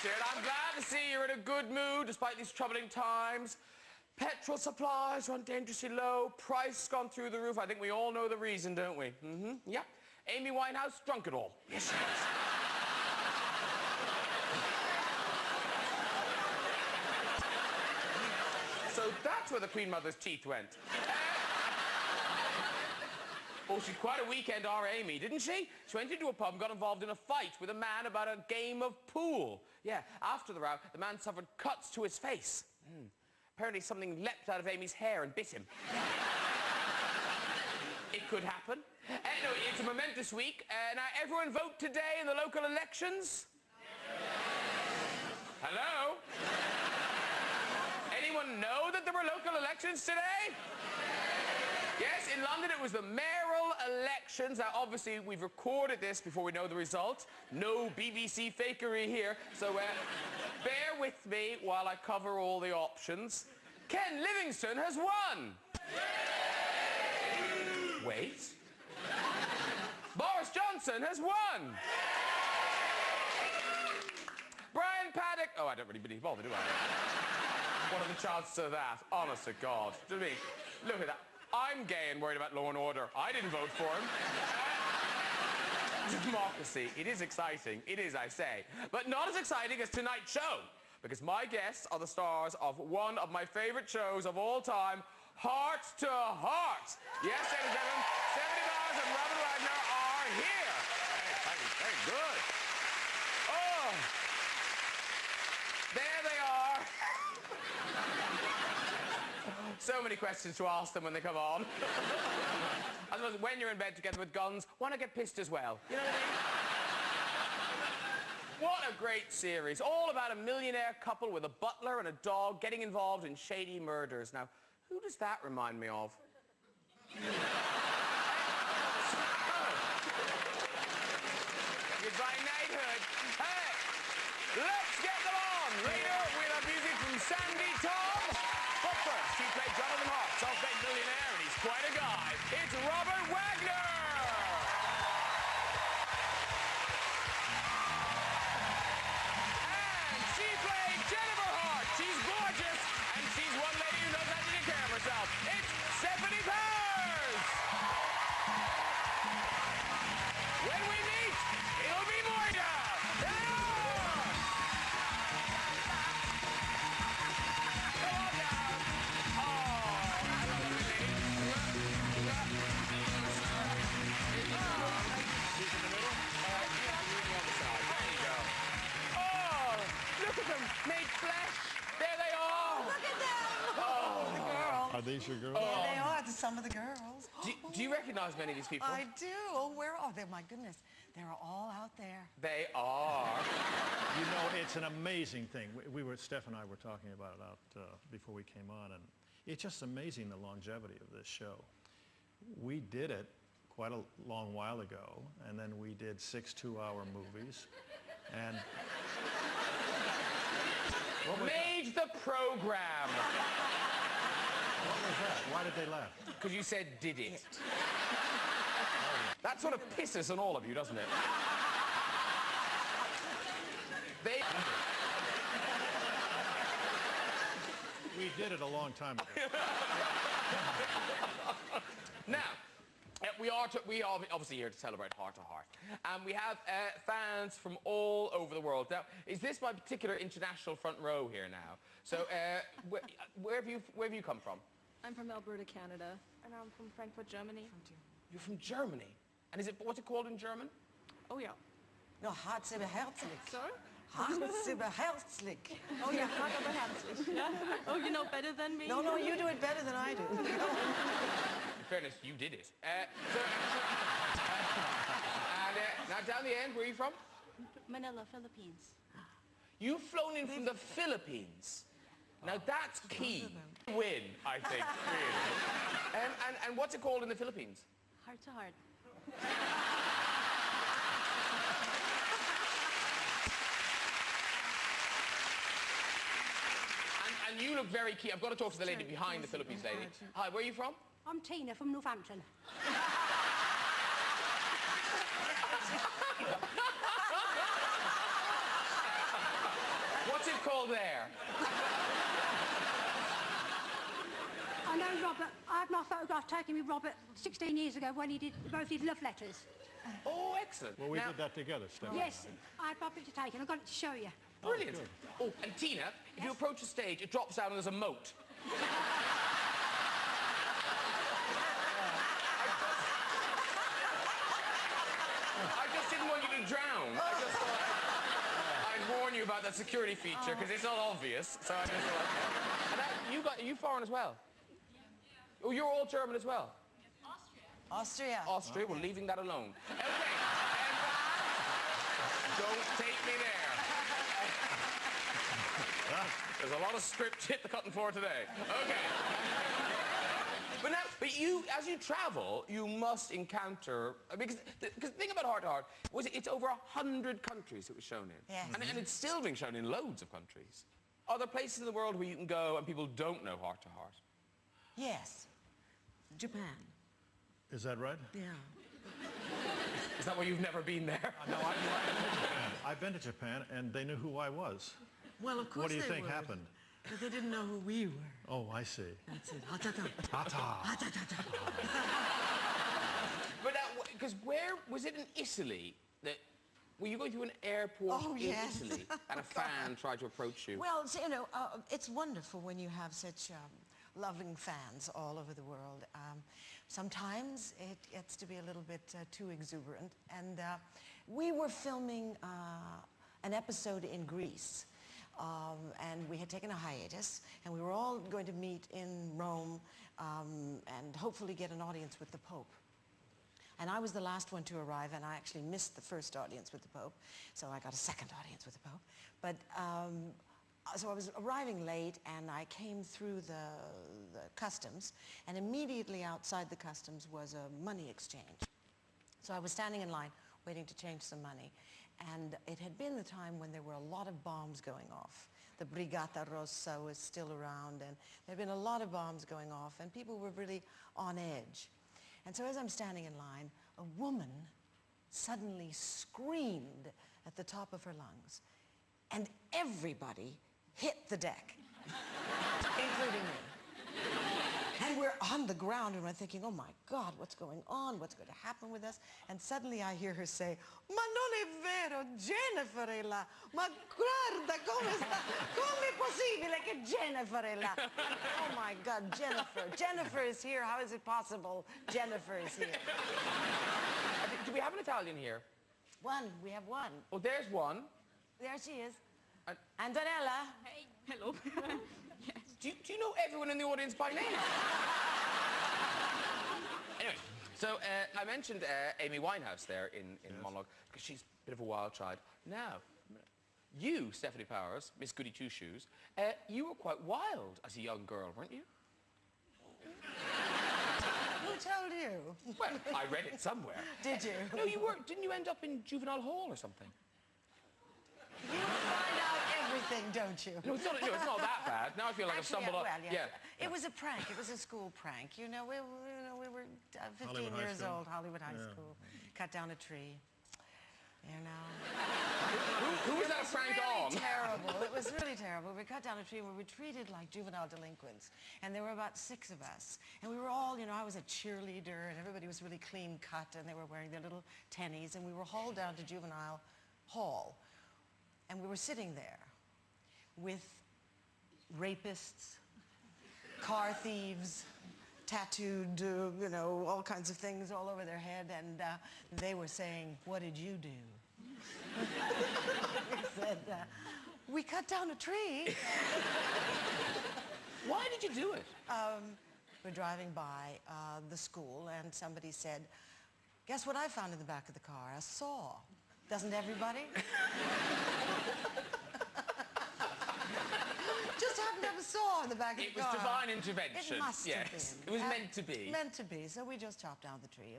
Richard, I'm glad to see you're in a good mood despite these troubling times. Petrol supplies run dangerously low, price gone through the roof. I think we all know the reason, don't we? Mm-hmm. Yep. Amy Winehouse drunk it all. Yes, she is. So that's where the Queen Mother's teeth went. Oh, she's quite a weekend, our Amy, didn't she? She went into a pub and got involved in a fight with a man about a game of pool. Yeah, after the row, the man suffered cuts to his face. Apparently something leapt out of Amy's hair and bit him. It could happen. No, it's a momentous week. Now, everyone vote today in the local elections? Hello? Anyone know that there were local elections today? Yes, in London it was the mayoral elections. Now, obviously, we've recorded this before we know the result. No BBC fakery here. So, bear with me while I cover all the options. Ken Livingstone has won. Wait. Boris Johnson has won. Brian Paddock... Oh, I don't really believe bother, do I? What are the chances of that? Honest to God. Do you know what I mean? Look at that. I'm gay and worried about law and order. I didn't vote for him. Democracy. It is exciting. It is, I say. But not as exciting as tonight's show. Because my guests are the stars of one of my favourite shows of all time, Heart to Heart. Yes, ladies and gentlemen, 70 Bars and Robin Wagner are here. Very good. Oh. There they are. So many questions to ask them when they come on. I suppose when you're in bed together with guns, want to get pissed as well. You know what I mean? What a great series. All about a millionaire couple with a butler and a dog getting involved in shady murders. Now, who does that remind me of? Goodbye, knighthood. Hey, let's get them on. Later, we'll have music from Sandy Tom. But first, he played Jonathan Hart, self-made millionaire, and he's quite a guy. It's Robert Wagner! And she played Jennifer Hart. She's gorgeous, and she's one lady who knows how to take care of herself. It's Stephanie Powers! When we meet, it'll be Moira! Look at them, made flesh. There they are. Look at them. Oh, the girls. Are these your girls? Yeah, they are. Some of the girls. Do you recognize many of these people? I do. Oh, where are they? My goodness. They're all out there. They are. You know, it's an amazing thing. Steph and I were talking about it out before we came on, and it's just amazing the longevity of this show. We did it quite a long while ago, and then we did 6 2-hour movies, and... Made the program. What was that? Why did they laugh? Because you said did it. That sort of pisses on all of you, doesn't it? We did it a long time ago. Now, we are obviously here to celebrate Heart to Heart. And we have fans from all over the world. Now, is this my particular international front row here now? So, where have you come from? I'm from Alberta, Canada. And I'm from Frankfurt, Germany. You're from Germany? And what's it called in German? Oh, yeah. No, hart aber herzlich. Sorry? Hart aber herzlich. Oh, yeah, hart aber herzlich. Yeah? Oh, you know better than me? No, you do it better than I do. In fairness, you did it. And now down the end, where are you from? Manila, Philippines. You've flown in from the Philippines. Now that's key. Win, I think, really. And what's it called in the Philippines? Heart to Heart. And you look very keen. I've got to talk to the lady behind the Philippines lady. Hi, where are you from? I'm Tina from Northampton. called there? I know Robert. I had my photograph taken with Robert 16 years ago when he did both his love letters. Oh, excellent. Well, we Now- did that together, Stephanie. Yes, I had my picture taken. I've got it to show you. Brilliant. Oh, and Tina, if you approach the stage, it drops down and there's a moat. I just didn't want you to drown. I just thought I'd warn you about that security feature because it's not obvious. So I just thought. And are you foreign as well? Oh, you're all German as well. Austria. Austria, we're leaving that alone. Okay. Don't take me there. There's a lot of script hit the cutting floor today. Okay. But you, as you travel, you must encounter, because the thing about Heart to Heart was it's over 100 countries it was shown in. Yes. And it's still being shown in loads of countries. Are there places in the world where you can go and people don't know Heart to Heart? Yes. Japan. Is that right? Yeah. Is that why you've never been there? No, I've been to Japan, and they knew who I was. Well, of course What do you they think were. happened? But they didn't know who we were. Oh, I see. That's it. Ha-ta-ta. Ta-ta. Ha-ta-ta-ta. But because where was it in Italy that were you going to an airport Oh, in yes. Italy and a fan tried to approach you? Well, so, you know, it's wonderful when you have such loving fans all over the world. Sometimes it gets to be a little bit too exuberant. And we were filming an episode in Greece. And we had taken a hiatus, and we were all going to meet in Rome and hopefully get an audience with the Pope. And I was the last one to arrive, and I actually missed the first audience with the Pope, so I got a second audience with the Pope. But so I was arriving late, and I came through the customs, and immediately outside the customs was a money exchange. So I was standing in line, waiting to change some money. And it had been the time when there were a lot of bombs going off. The Brigata Rossa was still around, and there had been a lot of bombs going off, and people were really on edge. And so as I'm standing in line, a woman suddenly screamed at the top of her lungs, and everybody hit the deck, including me. And we're on the ground, and we're thinking, oh my God, what's going on? What's going to happen with us? And suddenly I hear her say, ma non è vero, Jennifer è là. Ma guarda come sta, come è possibile che Jennifer è là? Oh my God, Jennifer. Jennifer is here. How is it possible? Jennifer is here. Do we have an Italian here? One, we have one. Oh, there's one. There she is. And- Antonella. Hey, hello. Do you know everyone in the audience by name? Anyway, so I mentioned Amy Winehouse there in monologue because she's a bit of a wild child. Now, you, Stephanie Powers, Miss Goody Two Shoes, you were quite wild as a young girl, weren't you? Who told you? Well, I read it somewhere. Did you? No, you weren't. Didn't you end up in juvenile hall or something? You find out everything, don't you? No, it's not that bad. Now I feel like I've stumbled up. Well, yeah. Yeah. It was a prank. It was a school prank. You know, we were 15 Hollywood High years School. old, Hollywood High Yeah. School. Cut down a tree. You know. Who was that prank on? Terrible. It was really terrible. We cut down a tree and we were treated like juvenile delinquents. And there were about 6 of us. And we were all, you know, I was a cheerleader and everybody was really clean cut and they were wearing their little tennies and we were hauled down to juvenile hall. And we were sitting there with rapists, car thieves, tattooed, you know, all kinds of things all over their head. And they were saying, what did you do? We said, we cut down a tree. Why did you do it? We're driving by the school and somebody said, guess what I found in the back of the car? A saw. Doesn't everybody? Just happened to have a saw in the back of the It was car. divine intervention. It must have Yes. been. It was meant to be. Meant to be. So we just chopped down the tree.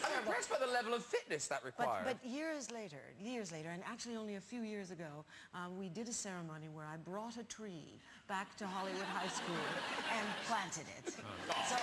I'm impressed by the level of fitness that required. But years later, and actually only a few years ago, we did a ceremony where I brought a tree back to Hollywood High School and planted it. So,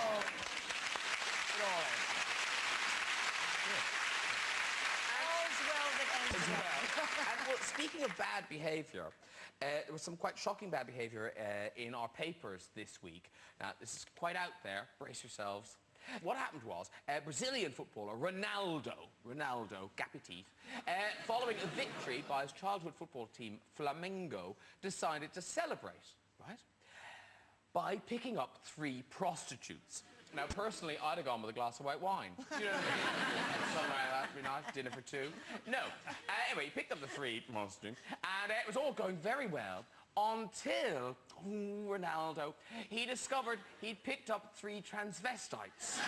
all's well that ends well. And, well, speaking of bad behaviour, there was some quite shocking bad behaviour in our papers this week. Now, this is quite out there. Brace yourselves. What happened was, Brazilian footballer Ronaldo, gappy teeth, following a victory by his childhood football team, Flamengo, decided to celebrate, right, by picking up 3 prostitutes. Now, personally, I'd have gone with a glass of white wine. You know what I mean? Something like that, be nice, dinner for 2. No. Anyway, he picked up the 3 prostitutes, and it was all going very well until Ronaldo, he discovered he'd picked up 3 transvestites.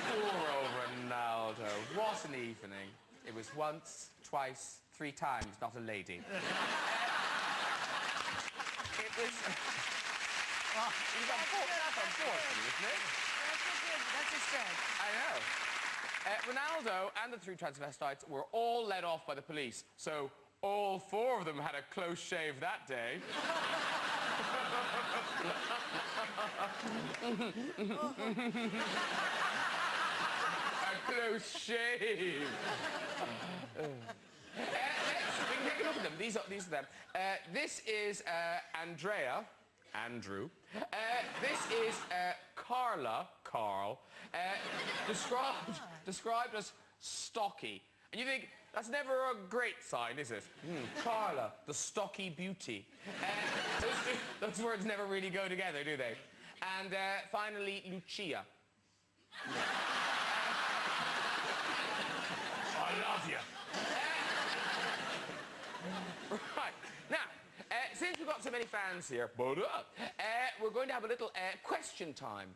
Poor old Ronaldo. What an evening. It was once, twice, 3 times, not a lady. It was... That's unfortunate, isn't it? That's a stretch. I know. Ronaldo and the 3 transvestites were all let off by the police, so all 4 of them had a close shave that day. A close shave. We can take a look at them. These are them. This is Andrew. This is Carl, described as stocky. And you think, that's never a great sign, is it? Carla, the stocky beauty. Those words never really go together, do they? And finally, Lucia. I love you. Right. Now, since we've got so many fans here, we're going to have a little question time.